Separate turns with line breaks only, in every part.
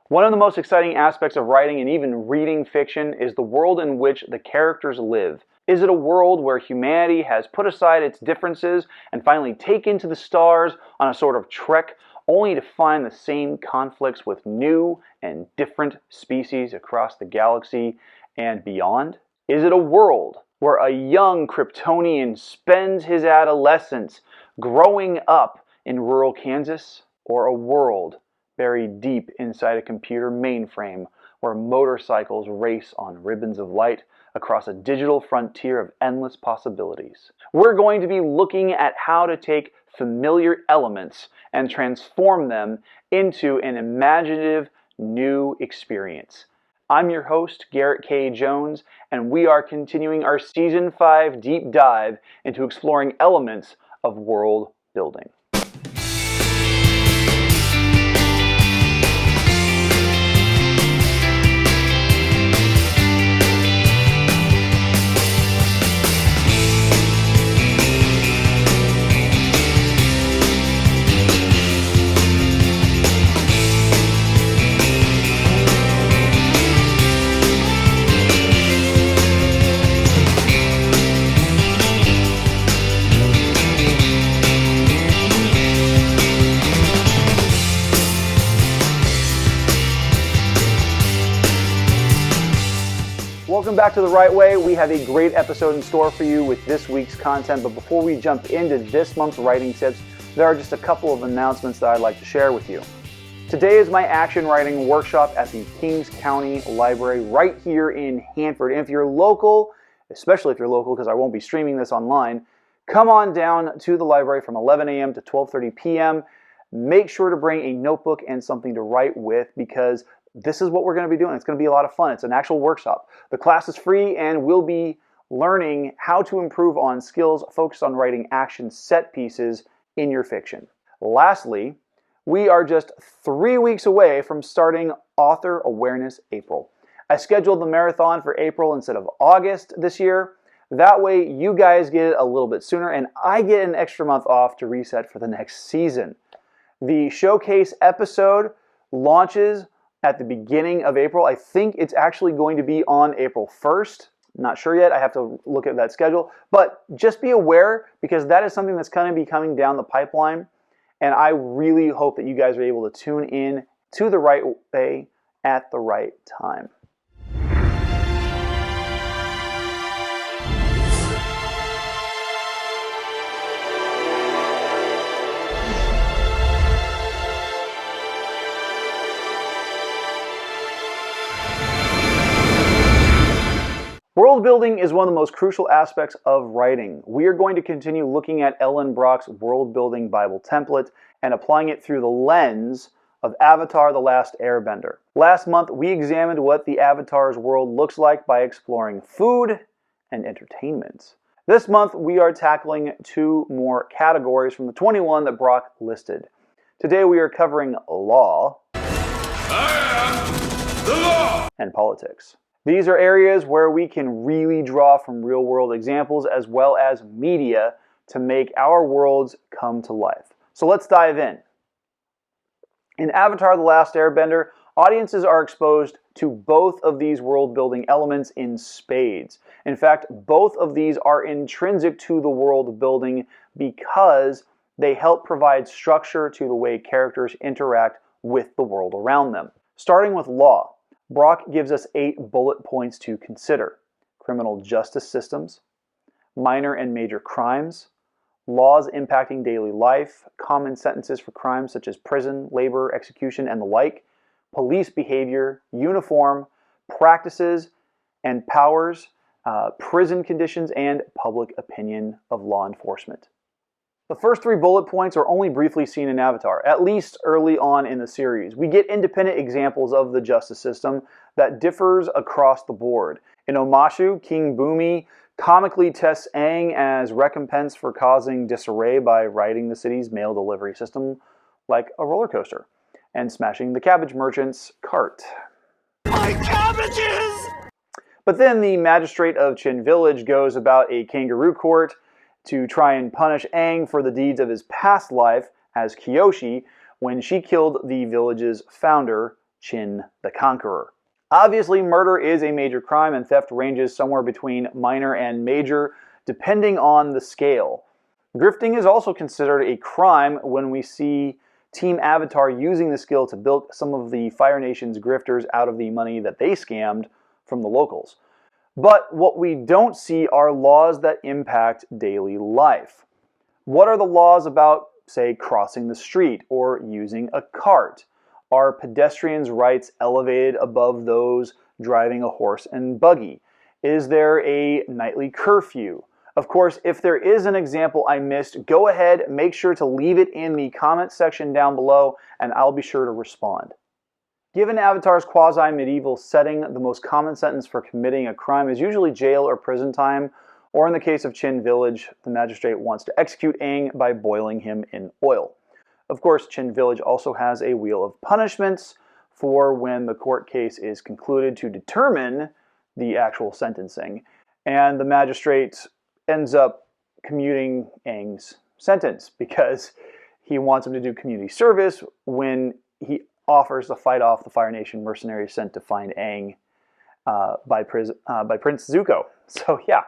One of the most exciting aspects of writing and even reading fiction is the world in which the characters live. Is it a world where humanity has put aside its differences and finally taken to the stars on a sort of trek, only to find the same conflicts with new and different species across the galaxy and beyond? Is it a world where a young Kryptonian spends his adolescence growing up in rural Kansas? Or a world buried deep inside a computer mainframe where motorcycles race on ribbons of light across a digital frontier of endless possibilities? We're going to be looking at how to take familiar elements and transform them into an imaginative new experience. I'm your host, Garrett K. Jones, and we are continuing our Season 5 deep dive into exploring elements of world building. Welcome back to The Right Way. We have a great episode in store for you with this week's content, but before we jump into this month's writing tips, there are just a couple of announcements that I'd like to share with you. Today is my action writing workshop at the Kings County Library right here in Hanford. And if you're local, especially if you're local because I won't be streaming this online, come on down to the library from 11 a.m. to 12:30 p.m. Make sure to bring a notebook and something to write with because this is what we're going to be doing. It's going to be a lot of fun. It's an actual workshop. The class is free and we'll be learning how to improve on skills focused on writing action set pieces in your fiction. Lastly, we are just 3 weeks away from starting Author Awareness April. I scheduled the marathon for April instead of August this year. That way you guys get it a little bit sooner and I get an extra month off to reset for the next season. The showcase episode launches at the beginning of April. I think it's actually going to be on April 1st. Not sure yet. I have to look at that schedule. But just be aware because that is something that's going to be coming down the pipeline. And I really hope that you guys are able to tune in to The Right Way at the right time. World building is one of the most crucial aspects of writing. We are going to continue looking at Ellen Brock's world building Bible template and applying it through the lens of Avatar the Last Airbender. Last month, we examined what the Avatar's world looks like by exploring food and entertainment. This month, we are tackling 2 more categories from the 21 that Brock listed. Today, we are covering law and politics. These are areas where we can really draw from real-world examples as well as media to make our worlds come to life. So let's dive in. In Avatar the Last Airbender, audiences are exposed to both of these world-building elements in spades. In fact, both of these are intrinsic to the world building because they help provide structure to the way characters interact with the world around them. Starting with law. Brock gives us 8 bullet points to consider: criminal justice systems, minor and major crimes, laws impacting daily life, common sentences for crimes such as prison, labor, execution, and the like, police behavior, uniform, practices and powers, prison conditions, and public opinion of law enforcement. The first 3 bullet points are only briefly seen in Avatar, at least early on in the series. We get independent examples of the justice system that differs across the board. In Omashu, King Bumi comically tests Aang as recompense for causing disarray by riding the city's mail delivery system like a roller coaster and smashing the cabbage merchant's cart. My cabbages! But then the magistrate of Chin Village goes about a kangaroo court to try and punish Aang for the deeds of his past life as Kyoshi when she killed the village's founder, Chin the Conqueror. Obviously, murder is a major crime, and theft ranges somewhere between minor and major, depending on the scale. Grifting is also considered a crime when we see Team Avatar using the skill to bilk some of the Fire Nation's grifters out of the money that they scammed from the locals. But what we don't see are laws that impact daily life. What are the laws about, say, crossing the street or using a cart? Are pedestrians' rights elevated above those driving a horse and buggy? Is there a nightly curfew? Of course, if there is an example I missed, go ahead, make sure to leave it in the comments section down below, and I'll be sure to respond. Given Avatar's quasi-medieval setting, the most common sentence for committing a crime is usually jail or prison time, or in the case of Chin Village, the magistrate wants to execute Aang by boiling him in oil. Of course, Chin Village also has a wheel of punishments for when the court case is concluded to determine the actual sentencing, and the magistrate ends up commuting Aang's sentence because he wants him to do community service when he offers to fight off the Fire Nation mercenaries sent to find Aang by Prince Zuko. So yeah.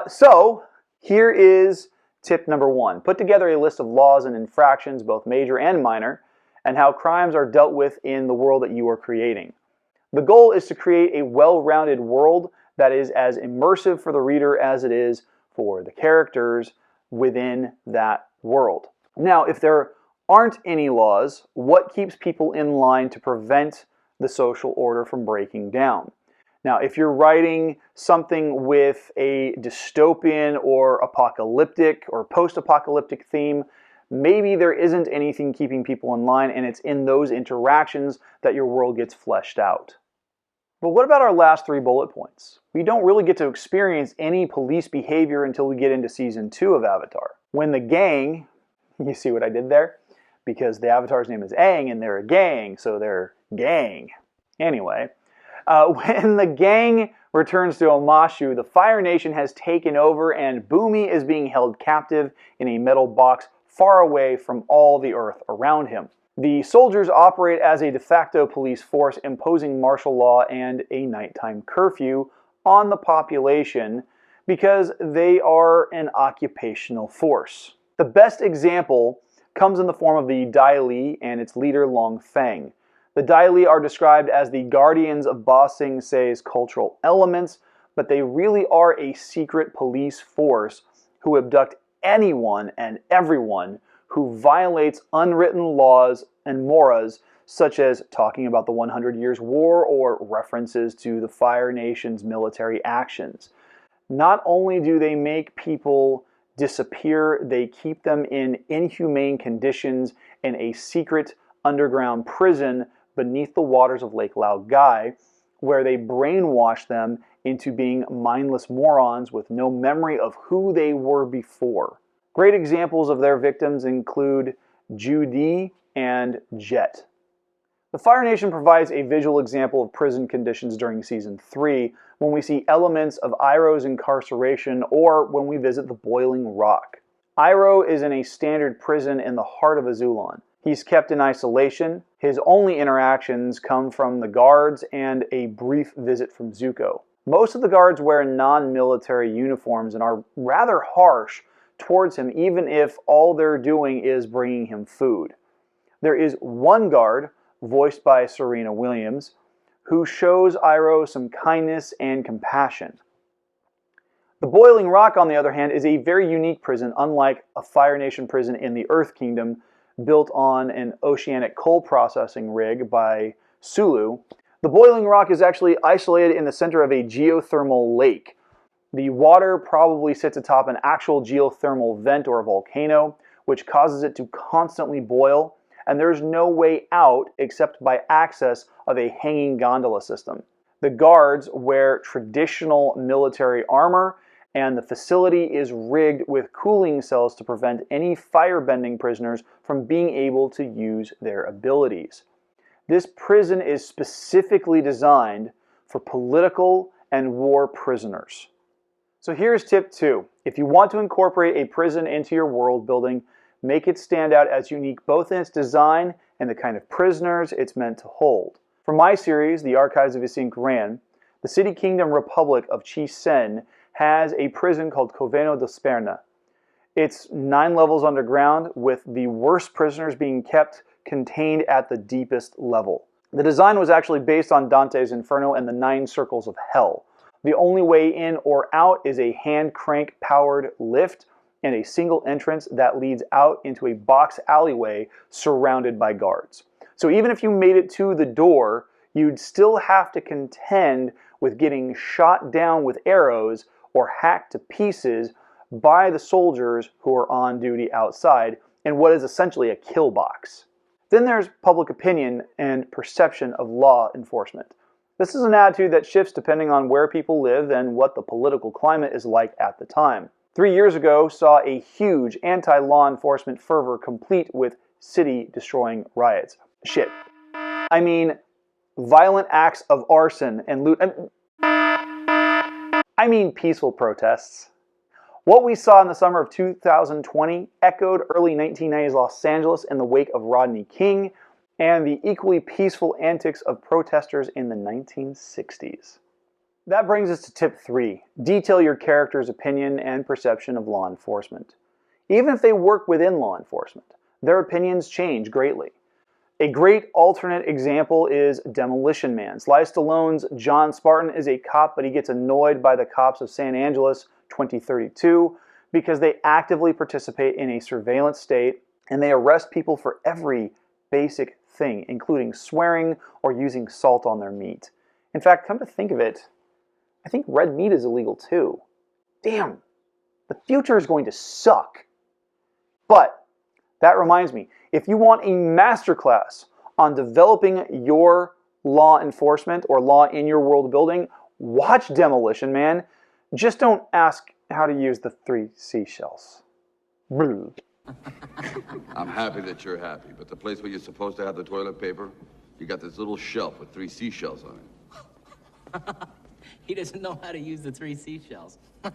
So here is tip number 1. Put together a list of laws and infractions, both major and minor, and how crimes are dealt with in the world that you are creating. The goal is to create a well-rounded world that is as immersive for the reader as it is for the characters within that world. Now, if there aren't any laws, what keeps people in line to prevent the social order from breaking down? Now, if you're writing something with a dystopian or apocalyptic or post-apocalyptic theme, maybe there isn't anything keeping people in line, and it's in those interactions that your world gets fleshed out. But what about our last 3 bullet points? We don't really get to experience any police behavior until we get into Season 2 of Avatar. When the gang, you see what I did there? Because the Avatar's name is Aang and they're a gang, so they're gang. Anyway. When the gang returns to Omashu, the Fire Nation has taken over and Bumi is being held captive in a metal box far away from all the earth around him. The soldiers operate as a de facto police force, imposing martial law and a nighttime curfew on the population because they are an occupational force. The best example comes in the form of the Dai Li and its leader Long Feng. The Dai Li are described as the guardians of Ba Sing Se's cultural elements, but they really are a secret police force who abduct anyone and everyone who violates unwritten laws and moras, such as talking about the 100 Years' War or references to the Fire Nation's military actions. Not only do they make people disappear, they keep them in inhumane conditions in a secret underground prison beneath the waters of Lake Laogai, where they brainwash them into being mindless morons with no memory of who they were before. Great examples of their victims include Ju Di and Jet. The Fire Nation provides a visual example of prison conditions during Season 3 when we see elements of Iroh's incarceration or when we visit the Boiling Rock. Iroh is in a standard prison in the heart of Azulon. He's kept in isolation. His only interactions come from the guards and a brief visit from Zuko. Most of the guards wear non-military uniforms and are rather harsh towards him, even if all they're doing is bringing him food. There is one guard, voiced by Serena Williams, who shows Iroh some kindness and compassion. The Boiling Rock, on the other hand, is a very unique prison, unlike a Fire Nation prison in the Earth Kingdom, built on an oceanic coal processing rig by Sulu. The Boiling Rock is actually isolated in the center of a geothermal lake. The water probably sits atop an actual geothermal vent or volcano, which causes it to constantly boil, and there's no way out except by access of a hanging gondola system. The guards wear traditional military armor, and the facility is rigged with cooling cells to prevent any firebending prisoners from being able to use their abilities. This prison is specifically designed for political and war prisoners. So here's tip 2. If you want to incorporate a prison into your world building, make it stand out as unique both in its design and the kind of prisoners it's meant to hold. For my series, The Archives of Isin Koran, the City Kingdom Republic of Chi-Sen has a prison called Coveno de Sperna. It's 9 levels underground, with the worst prisoners being kept contained at the deepest level. The design was actually based on Dante's Inferno and the 9 Circles of Hell. The only way in or out is a hand crank powered lift and a single entrance that leads out into a box alleyway surrounded by guards. So even if you made it to the door, you'd still have to contend with getting shot down with arrows or hacked to pieces by the soldiers who are on duty outside in what is essentially a kill box. Then there's public opinion and perception of law enforcement. This is an attitude that shifts depending on where people live and what the political climate is like at the time. 3 years ago saw a huge anti-law enforcement fervor complete with city-destroying riots. Shit. I mean, violent acts of arson and loot. I mean peaceful protests. What we saw in the summer of 2020 echoed early 1990s Los Angeles in the wake of Rodney King and the equally peaceful antics of protesters in the 1960s. That brings us to tip 3. Detail your character's opinion and perception of law enforcement. Even if they work within law enforcement, their opinions change greatly. A great alternate example is Demolition Man. Sly Stallone's John Spartan is a cop, but he gets annoyed by the cops of San Angeles 2032 because they actively participate in a surveillance state and they arrest people for every basic thing, including swearing or using salt on their meat. In fact, come to think of it, I think red meat is illegal too. Damn, the future is going to suck. But that reminds me, if you want a masterclass on developing your law enforcement or law in your world building, watch Demolition Man. Just don't ask how to use the 3 seashells. I'm
happy that you're happy, but the place where you're supposed to have the toilet paper, you got this little shelf with 3 seashells on it.
He doesn't know how to use the 3 seashells. I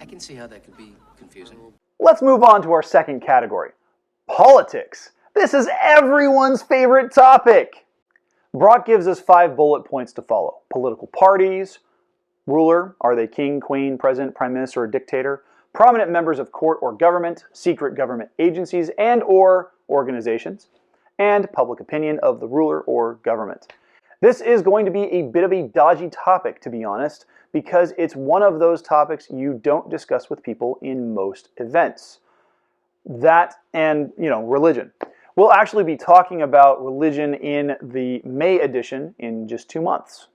can see how that could be confusing.
Let's move on to our second category, politics. This is everyone's favorite topic. Brock gives us 5 bullet points to follow. Political parties, ruler, are they king, queen, president, prime minister, or dictator? Prominent members of court or government, secret government agencies and or organizations, and public opinion of the ruler or government. This is going to be a bit of a dodgy topic, to be honest, because it's one of those topics you don't discuss with people in most events. That and, religion. We'll actually be talking about religion in the May edition in just 2 months.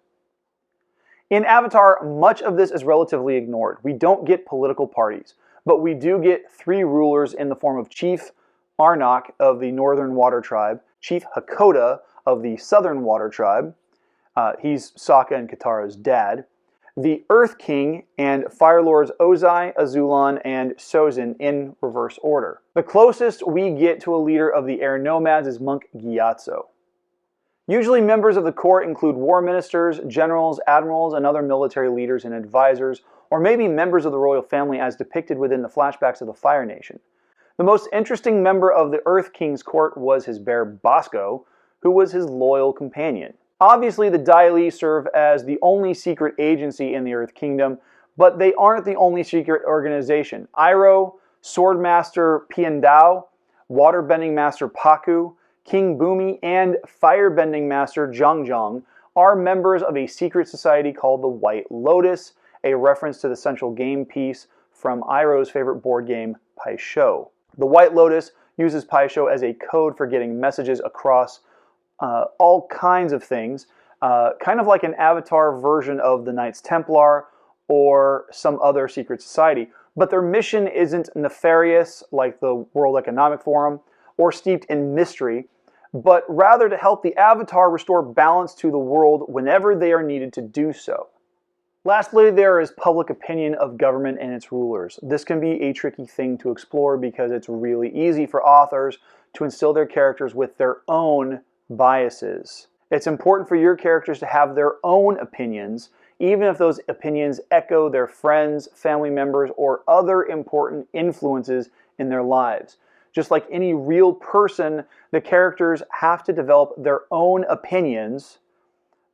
In Avatar, much of this is relatively ignored. We don't get political parties, but we do get 3 rulers in the form of Chief Arnok of the Northern Water Tribe, Chief Hakoda of the Southern Water Tribe, he's Sokka and Katara's dad, the Earth King, and Fire Lords Ozai, Azulon, and Sozin in reverse order. The closest we get to a leader of the Air Nomads is Monk Gyatso. Usually members of the court include war ministers, generals, admirals, and other military leaders and advisors, or maybe members of the royal family as depicted within the flashbacks of the Fire Nation. The most interesting member of the Earth King's court was his bear Bosco, who was his loyal companion. Obviously, the Dai Li serve as the only secret agency in the Earth Kingdom, but they aren't the only secret organization. Iroh, Swordmaster Piandao, Waterbending Master Pakku, King Bumi, and Firebending Master Zhang are members of a secret society called the White Lotus, a reference to the central game piece from Iroh's favorite board game, Pai Sho. The White Lotus uses Pai Sho as a code for getting messages across all kinds of things, kind of like an Avatar version of the Knights Templar or some other secret society. But their mission isn't nefarious like the World Economic Forum or steeped in mystery, but rather to help the Avatar restore balance to the world whenever they are needed to do so. Lastly, there is public opinion of government and its rulers. This can be a tricky thing to explore because it's really easy for authors to instill their characters with their own biases. It's important for your characters to have their own opinions, even if those opinions echo their friends, family members, or other important influences in their lives. Just like any real person, the characters have to develop their own opinions,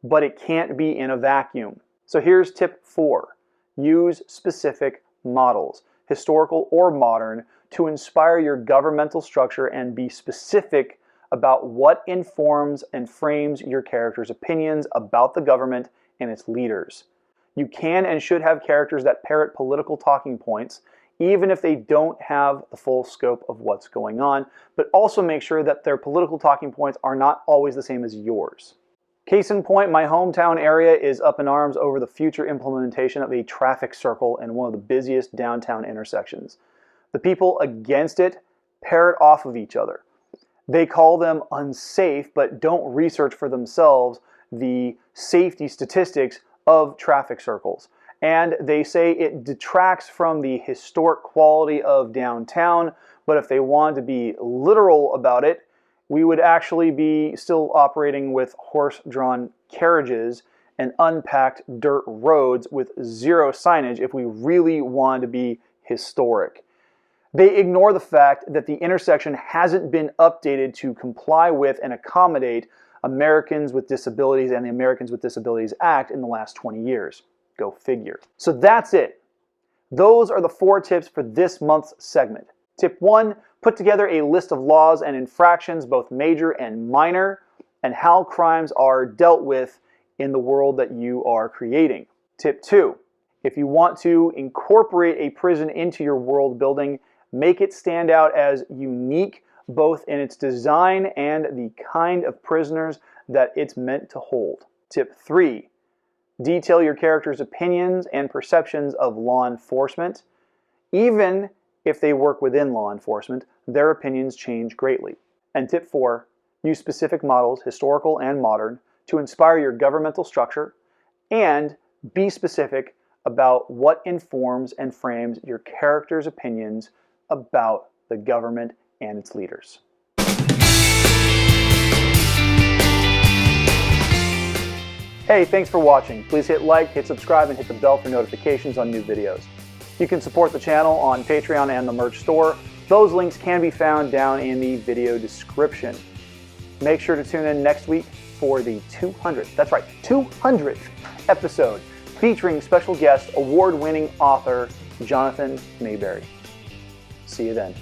but it can't be in a vacuum. So here's tip 4. Use specific models, historical or modern, to inspire your governmental structure and be specific about what informs and frames your character's opinions about the government and its leaders. You can and should have characters that parrot political talking points, even if they don't have the full scope of what's going on, but also make sure that their political talking points are not always the same as yours. Case in point, my hometown area is up in arms over the future implementation of a traffic circle in one of the busiest downtown intersections. The people against it parrot off of each other. They call them unsafe, but don't research for themselves the safety statistics of traffic circles. And they say it detracts from the historic quality of downtown, but if they wanted to be literal about it, we would actually be still operating with horse-drawn carriages and unpacked dirt roads with zero signage if we really wanted to be historic. They ignore the fact that the intersection hasn't been updated to comply with and accommodate Americans with Disabilities and the Americans with Disabilities Act in the last 20 years. Go figure. So that's it. Those are the 4 tips for this month's segment. Tip 1, put together a list of laws and infractions, both major and minor, and how crimes are dealt with in the world that you are creating. Tip 2, if you want to incorporate a prison into your world building, make it stand out as unique both in its design and the kind of prisoners that it's meant to hold. Tip 3, detail your character's opinions and perceptions of law enforcement. Even if they work within law enforcement, their opinions change greatly. And tip 4, use specific models, historical and modern, to inspire your governmental structure, and be specific about what informs and frames your character's opinions about the government and its leaders. Hey, thanks for watching. Please hit like, hit subscribe, and hit the bell for notifications on new videos. You can support the channel on Patreon and the merch store. Those links can be found down in the video description. Make sure to tune in next week for the 200th, that's right, 200th episode featuring special guest, award-winning author Jonathan Mayberry. See you then.